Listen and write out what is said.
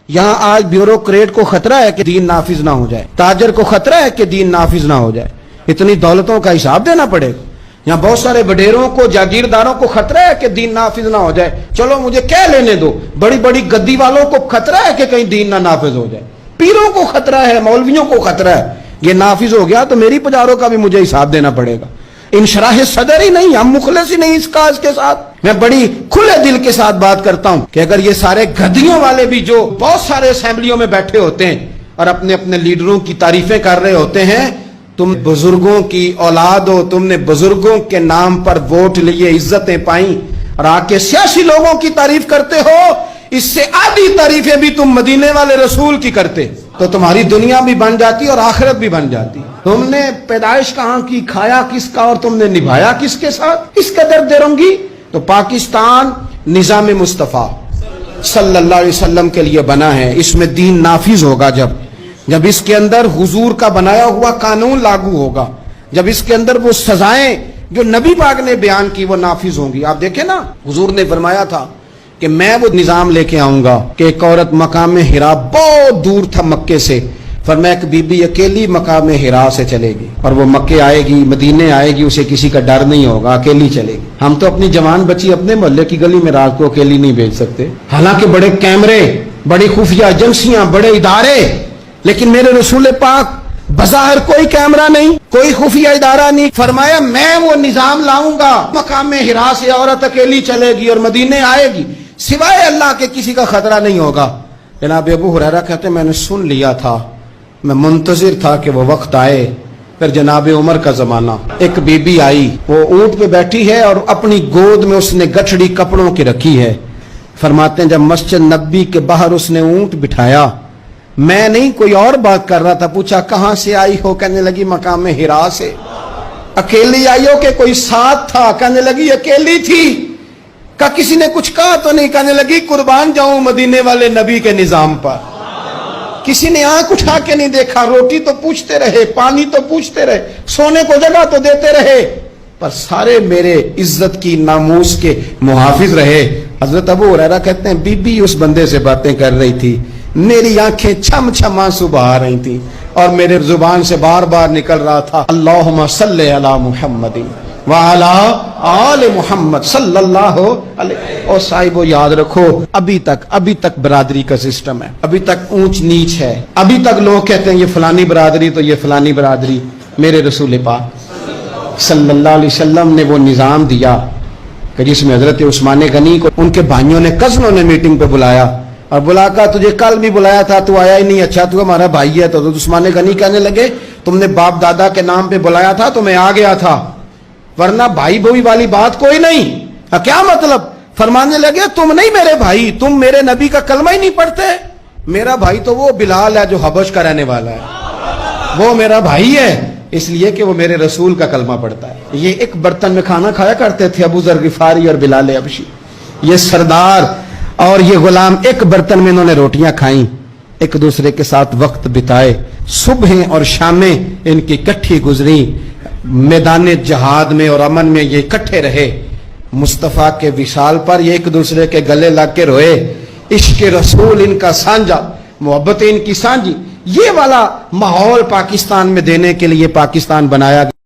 یہاں آج بیوروکریٹ کو خطرہ ہے کہ دین نافذ نہ ہو جائے، تاجر کو خطرہ ہے کہ دین نافذ نہ ہو جائے، اتنی دولتوں کا حساب دینا پڑے گا۔ یہاں بہت سارے وڈیروں کو، جاگیرداروں کو خطرہ ہے کہ دین نافذ نہ ہو جائے، چلو مجھے کیا لینے دو۔ بڑی بڑی گدی والوں کو خطرہ ہے کہ کہیں دین نہ نافذ ہو جائے، پیروں کو خطرہ ہے، مولویوں کو خطرہ ہے، یہ نافذ ہو گیا تو میری پجاروں کا بھی مجھے حساب دینا پڑے گا۔ انشراح صدر ہی نہیں، ہم مخلص ہی نہیں اس کاج کے ساتھ۔ میں بڑی کھلے دل کے ساتھ بات کرتا ہوں کہ اگر یہ سارے گدیوں والے بھی جو بہت سارے اسمبلیوں میں بیٹھے ہوتے ہیں اور اپنے اپنے لیڈروں کی تعریفیں کر رہے ہوتے ہیں، تم بزرگوں کی اولاد ہو، تم نے بزرگوں کے نام پر ووٹ لیے، عزتیں پائیں، اور آ کے سیاسی لوگوں کی تعریف کرتے ہو، اس سے آدھی تعریفیں بھی تم مدینے والے رسول کی کرتے تو تمہاری دنیا بھی بن جاتی اور آخرت بھی بن جاتی۔ تم نے پیدائش کہاں کی، کھایا کس کا، اور تم نے نبھایا کس کے ساتھ؟ اس قدر درنگی۔ تو پاکستان نظام مصطفیٰ صلی اللہ علیہ وسلم کے لیے بنا ہے، اس میں دین نافذ ہوگا جب اس کے اندر حضور کا بنایا ہوا قانون لاگو ہوگا، جب اس کے اندر وہ سزائیں جو نبی پاک نے بیان کی وہ نافذ ہوں گی۔ آپ دیکھیں نا، حضور نے فرمایا تھا کہ میں وہ نظام لے کے آؤں گا کہ ایک عورت مقام حرا بہت دور تھا مکے سے، فرمایا ایک بی بی اکیلی مقام حرا سے چلے گی اور وہ مکے آئے گی، مدینے آئے گی، اسے کسی کا ڈر نہیں ہوگا، اکیلی چلے گی۔ ہم تو اپنی جوان بچی اپنے محلے کی گلی میں رات کو اکیلی نہیں بھیج سکتے، حالانکہ بڑے کیمرے، بڑی خفیہ ایجنسیاں، بڑے ادارے، لیکن میرے رسول پاک بظاہر کوئی کیمرہ نہیں، کوئی خفیہ ادارہ نہیں، فرمایا میں وہ نظام لاؤں گا، مقام حرا سے عورت اکیلی چلے گی اور مدینے آئے گی، سوائے اللہ کے کسی کا خطرہ نہیں ہوگا۔ جناب ابو ہریرہ کہتے ہیں میں نے سن لیا تھا، میں منتظر تھا کہ وہ وقت آئے۔ پھر جناب عمر کا زمانہ، ایک بی بی آئی، وہ اونٹ پہ بیٹھی ہے اور اپنی گود میں اس نے گٹھڑی کپڑوں کی رکھی ہے۔ فرماتے ہیں جب مسجد نبی کے باہر اس نے اونٹ بٹھایا، میں نہیں کوئی اور بات کر رہا تھا، پوچھا کہاں سے آئی ہو؟ کہنے لگی مقام حرا سے۔ اکیلی آئی ہو کہ کوئی ساتھ تھا؟ کہنے لگی اکیلی تھی۔ کہ کسی نے کچھ کہا تو نہیں؟ کہنے لگی قربان جاؤں مدینے والے نبی کے نظام پر۔ کسی نے آنکھ اٹھا کے نہیں دیکھا، روٹی تو پوچھتے رہے، پانی تو پوچھتے رہے، سونے کو جگہ تو دیتے رہے، پر سارے میرے عزت کی، ناموس کے محافظ رہے۔ حضرت ابو ہریرہ کہتے ہیں بی بی اس بندے سے باتیں کر رہی تھی، میری آنکھیں چھم چھم آنسو بہا رہی تھیں اور میرے زبان سے بار بار نکل رہا تھا اللہم صلی علی محمد وعلی آل محمد صلی اللہ علیہ۔ اور صاحبو یاد رکھو، ابھی تک برادری کا سسٹم ہے، ابھی تک اونچ نیچ ہے، ابھی تک لوگ کہتے ہیں یہ فلانی برادری تو یہ فلانی برادری۔ میرے رسول پاک صلی اللہ علیہ وسلم نے وہ نظام دیا کہ جس میں حضرت عثمان غنی کو ان کے بھائیوں نے، کزنوں نے میٹنگ پہ بلایا اور بلا کر تجھے کل بھی بلایا تھا تو آیا ہی نہیں، اچھا تو ہمارا بھائی ہے۔ تو عثمان غنی کہنے لگے تم نے باپ دادا کے نام پہ بلایا تھا تو میں آ گیا تھا، ورنہ بھائی بھوئی والی بات کوئی نہیں۔ کیا مطلب؟ فرمانے لگے تم نہیں میرے بھائی، تم میرے نبی کا کلمہ ہی نہیں پڑھتے۔ میرا بھائی تو وہ بلال ہے جو حبش کا رہنے والا ہے، وہ میرا بھائی ہے اس لیے کہ وہ میرے رسول کا کلمہ پڑھتا ہے۔ یہ ایک برتن میں کھانا کھایا کرتے تھے ابو ذر غفاری اور بلال حبشی، یہ سردار اور یہ غلام ایک برتن میں انہوں نے روٹیاں کھائیں، ایک دوسرے کے ساتھ وقت بتائے، صبحیں اور شامیں ان کی کٹھی گزری، میدان جہاد میں اور امن میں یہ اکٹھے رہے، مصطفیٰ کے وصال پر یہ ایک دوسرے کے گلے لگ کے روئے، عشق رسول ان کا سانجا، محبت ان کی سانجی۔ یہ والا ماحول پاکستان میں دینے کے لیے پاکستان بنایا گیا۔